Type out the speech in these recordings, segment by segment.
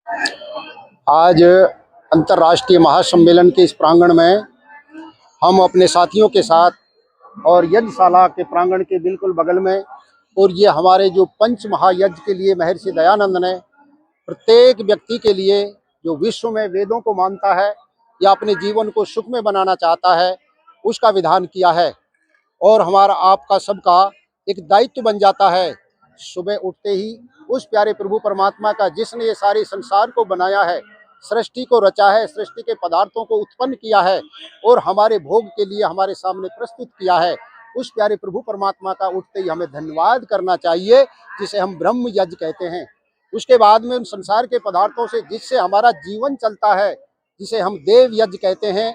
आज अंतर्राष्ट्रीय महासम्मेलन के इस प्रांगण में हम अपने साथियों के साथ और यज्ञशाला के प्रांगण के बिल्कुल बगल में, और ये हमारे जो पंच महायज्ञ के लिए महर्षि दयानंद ने प्रत्येक व्यक्ति के लिए जो विश्व में वेदों को मानता है या अपने जीवन को सुख में बनाना चाहता है, उसका विधान किया है। और हमारा आपका सबका एक दायित्व बन जाता है सुबह उठते ही उस प्यारे प्रभु परमात्मा का, जिसने ये सारे संसार को बनाया है, सृष्टि को रचा है, सृष्टि के पदार्थों को उत्पन्न किया है और हमारे भोग के लिए हमारे सामने प्रस्तुत किया है, उस प्यारे प्रभु परमात्मा का उठते ही हमें धन्यवाद करना चाहिए, जिसे हम ब्रह्म यज्ञ कहते हैं। उसके बाद में उन संसार के पदार्थों से जिससे हमारा जीवन चलता है, जिसे हम देव यज्ञ कहते हैं,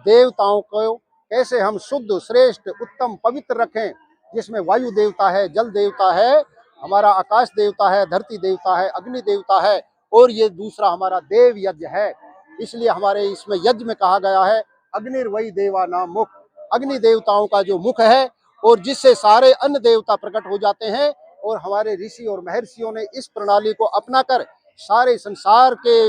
देवताओं को कैसे हम शुद्ध, श्रेष्ठ, उत्तम, पवित्र रखें, जिसमें वायु देवता है, जल देवता है, हमारा आकाश देवता है, धरती देवता है, अग्नि देवता है, और ये दूसरा हमारा देव यज्ञ है। इसलिए हमारे इसमें यज्ञ में कहा गया है अग्निर्वै देवा नाम मुख, अग्नि देवताओं का जो मुख है और जिससे सारे अन्य देवता प्रकट हो जाते हैं। और हमारे ऋषि और महर्षियों ने इस प्रणाली को अपनाकर सारे संसार के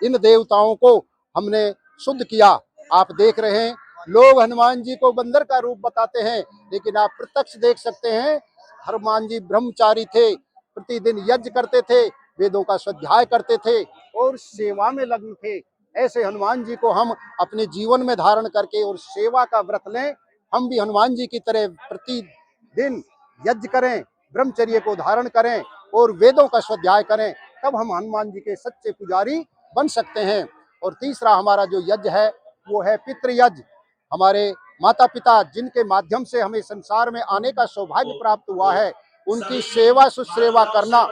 इन देवताओं को हमने शुद्ध किया। आप देख रहे हैं, लोग हनुमान जी को बंदर का रूप बताते हैं, लेकिन आप प्रत्यक्ष देख सकते हैं हनुमान जी ब्रह्मचारी थे, प्रतिदिन यज्ञ करते थे, वेदों का स्वाध्याय करते थे और सेवा में लग्न थे। ऐसे हनुमान जी को हम अपने जीवन में धारण करके और सेवा का व्रत लें। हम भी हनुमान जी की तरह प्रतिदिन यज्ञ करें, ब्रह्मचर्य को धारण करें और वेदों का स्वाध्याय करें, तब हम हनुमान जी के सच्चे पुजारी बन सकते हैं। और तीसरा हमारा जो यज्ञ है वो है पितृयज्ञ। हमारे माता पिता जिनके माध्यम से हमें संसार में आने का सौभाग्य प्राप्त हुआ है, उनकी सेवा शुश्रेवा करना,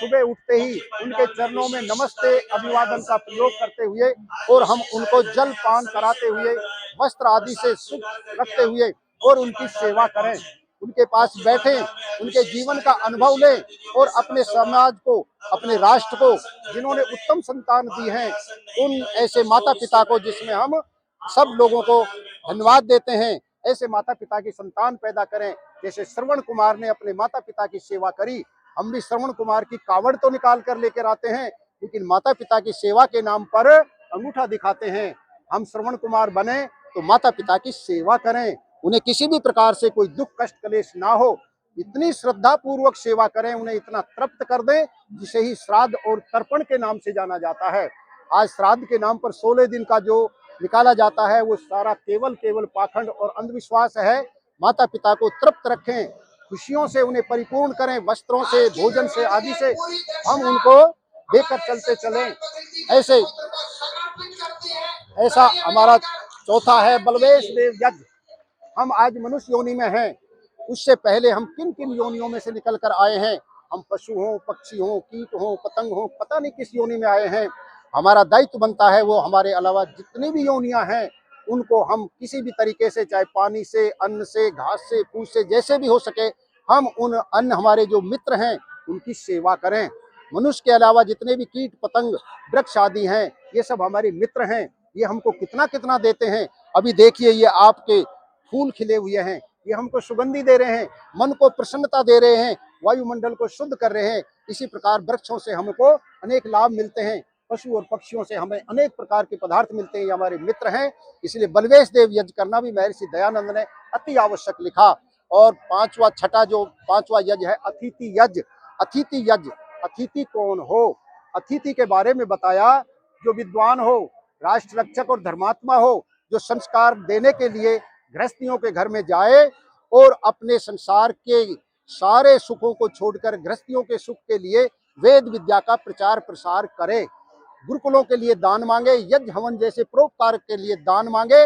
सुबह उठते ही उनके चरणों में नमस्ते अभिवादन का प्रयोग करते हुए और हम उनको जल पान कराते हुए, वस्त्र आदि से सुख रखते हुए और उनकी सेवा करें, उनके पास बैठें, उनके जीवन का अनुभव लें और अपने समाज को, अपने राष्ट्र को, जिन्होंने उत्तम संतान दी हैं, उन ऐसे माता पिता को, जिसमें हम सब लोगों को धन्यवाद देते हैं, ऐसे माता पिता की संतान पैदा करें। जैसे श्रवण कुमार ने अपने माता पिता की सेवा करी, हम भी श्रवण कुमार की कावड़ तो निकाल कर लेकर आते हैं, लेकिन माता पिता की सेवा के नाम पर अंगूठा दिखाते हैं। हम श्रवण कुमार बने तो माता पिता की सेवा करें, उन्हें किसी भी प्रकार से कोई दुख कष्ट क्लेश ना हो, इतनी श्रद्धा पूर्वक सेवा करें, उन्हें इतना तृप्त कर दें, जिसे ही श्राद्ध और तर्पण के नाम से जाना जाता है। आज श्राद्ध के नाम पर 16 दिन का जो निकाला जाता है, वो सारा केवल पाखंड और अंधविश्वास है। माता पिता को तृप्त रखें, खुशियों से उन्हें परिपूर्ण करें, वस्त्रों से, भोजन से, आदि से हम उनको देकर चलते चलें। ऐसा हमारा चौथा है बलवेश देव यज्ञ। हम आज मनुष्य योनि में हैं, उससे पहले हम किन किन योनियों में से निकल कर आए हैं। हम पशु हों, पक्षी हों, कीट हों, पतंग हों, पता नहीं किस योनि में आए हैं। हमारा दायित्व बनता है वो हमारे अलावा जितनी भी योनियां हैं उनको हम किसी भी तरीके से, चाहे पानी से, अन्न से, घास से, फूस से, जैसे भी हो सके, हम उन अन्य हमारे जो मित्र हैं उनकी सेवा करें। मनुष्य के अलावा जितने भी कीट पतंग वृक्ष आदि हैं, ये सब हमारे मित्र हैं। ये हमको कितना कितना देते हैं। अभी देखिए, ये आपके फूल खिले हुए हैं, ये हमको सुगंधी दे रहे हैं, मन को प्रसन्नता दे रहे हैं, वायुमंडल को शुद्ध कर रहे हैं। इसी प्रकार वृक्षों से हमको अनेक लाभ मिलते हैं, पशु और पक्षियों से हमें अनेक प्रकार के पदार्थ मिलते हैं, ये हमारे मित्र हैं। इसलिए बलवेश देव यज्ञ करना भी महर्षि दयानंद ने अति आवश्यक लिखा। और पांचवा यज्ञ है अतिथि यज्ञ। अतिथि यज्ञ, अतिथि कौन हो, अतिथि के बारे में बताया। जो विद्वान हो, राष्ट्र रक्षक और धर्मात्मा हो, जो संस्कार देने के लिए गृहस्थियों के घर में जाए और अपने संसार के सारे सुखों को छोड़कर गृहस्थियों के सुख के लिए वेद विद्या का प्रचार प्रसार करे, गुरुकुलों के लिए दान मांगे, यज्ञ हवन जैसे परोपकार के लिए दान मांगे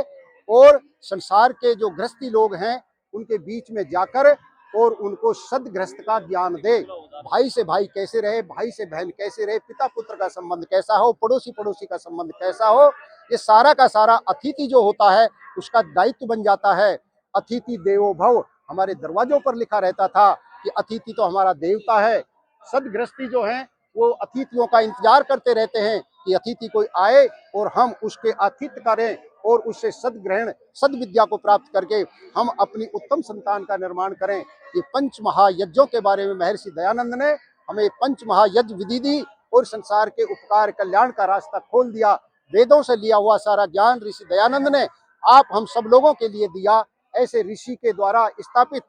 और संसार के जो गृहस्थी लोग हैं उनके बीच में जाकर और उनको सदगृहस्थ का ज्ञान दे। भाई से भाई कैसे रहे, भाई से बहन कैसे रहे, पिता पुत्र का संबंध कैसा हो, पड़ोसी पड़ोसी का संबंध कैसा हो, ये सारा का सारा अतिथि जो होता है उसका दायित्व बन जाता है। अतिथि देवो भव, हमारे दरवाजों पर लिखा रहता था कि अतिथि तो हमारा देवता है। सदगृहस्थी जो है वो अतिथियों का इंतजार करते रहते हैं कि अतिथि कोई आए और हम उसके आतिथ्य करें और उससे सदग्रहण, सदविद्या को प्राप्त करके हम अपनी उत्तम संतान का निर्माण करें। ये पंच महायज्ञों के बारे में महर्षि दयानंद ने हमें पंच महायज्ञ विधि दी और संसार के उपकार कल्याण का रास्ता खोल दिया। वेदों से लिया हुआ सारा ज्ञान ऋषि दयानंद ने आप हम सब लोगों के लिए दिया। ऐसे ऋषि के द्वारा स्थापित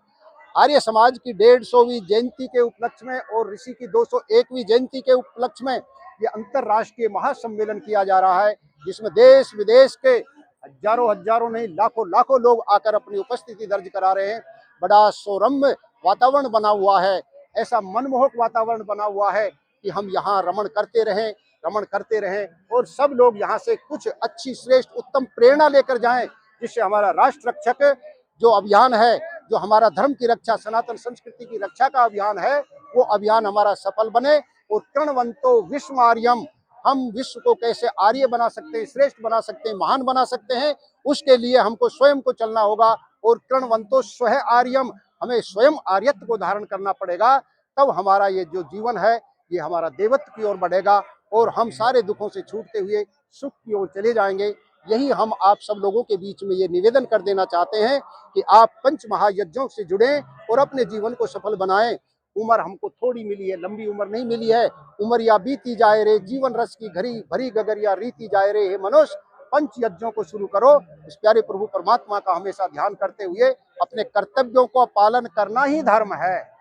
आर्य समाज की 150वीं जयंती के उपलक्ष्य में और ऋषि की 201वीं जयंती के उपलक्ष्य में ये अंतरराष्ट्रीय महासम्मेलन किया जा रहा है, जिसमें देश विदेश के हजारों हजारों नहीं लाखों लाखों लोग आकर अपनी उपस्थिति दर्ज करा रहे हैं। बड़ा सौरम्य वातावरण बना हुआ है, ऐसा मनमोहक वातावरण बना हुआ है कि हम यहाँ रमण करते रहें और सब लोग यहाँ से कुछ अच्छी श्रेष्ठ उत्तम प्रेरणा लेकर जाएं, जिससे हमारा राष्ट्र रक्षक जो अभियान है, जो हमारा धर्म की रक्षा, सनातन संस्कृति की रक्षा का अभियान है, वो अभियान हमारा सफल बने। और कृणवंतो विश्व आर्यम, हम विश्व को कैसे आर्य बना सकते हैं, श्रेष्ठ बना सकते हैं, महान बना सकते हैं, उसके लिए हमको स्वयं को चलना होगा। और कृणवंतो स्वः आर्यम, हमें स्वयं आर्यत्व को धारण करना पड़ेगा, तब हमारा ये जो जीवन है ये हमारा देवत्व की ओर बढ़ेगा और हम सारे दुखों से छूटते हुए सुख की ओर चले जाएंगे। यही हम आप सब लोगों के बीच में ये निवेदन कर देना चाहते हैं कि आप पंच महायज्ञों से जुड़ें और अपने जीवन को सफल बनाएं। उम्र हमको थोड़ी मिली है, लंबी उम्र नहीं मिली है। उमरिया बीती जाए रे, जीवन रस की घड़ी भरी गगरिया रीति जाए रे। हे मनुष्य, पंच यज्ञों को शुरू करो। इस प्यारे प्रभु परमात्मा का हमेशा ध्यान करते हुए अपने कर्तव्यों को पालन करना ही धर्म है।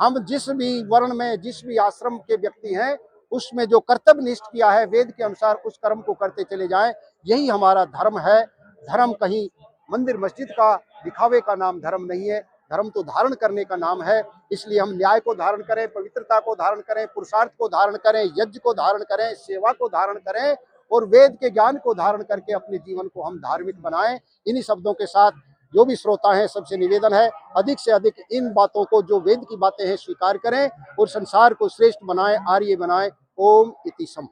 हम जिस भी वर्ण में, जिस भी आश्रम के व्यक्ति हैं, उसमें जो कर्तव्य निष्ठ किया है वेद के अनुसार, उस कर्म को करते चले जाएं। यही हमारा धर्म है। धर्म कहीं मंदिर मस्जिद का दिखावे का नाम धर्म नहीं है, धर्म तो धारण करने का नाम है। इसलिए हम न्याय को धारण करें, पवित्रता को धारण करें, पुरुषार्थ को धारण करें, यज्ञ को धारण करें, सेवा को धारण करें और वेद के ज्ञान को धारण करके अपने जीवन को हम धार्मिक बनाएं। इन्हीं शब्दों के साथ जो भी श्रोता हैं सबसे निवेदन है, अधिक से अधिक इन बातों को, जो वेद की बातें हैं, स्वीकार करें और संसार को श्रेष्ठ बनाएं, आर्य बनाएं। ओम इति सम।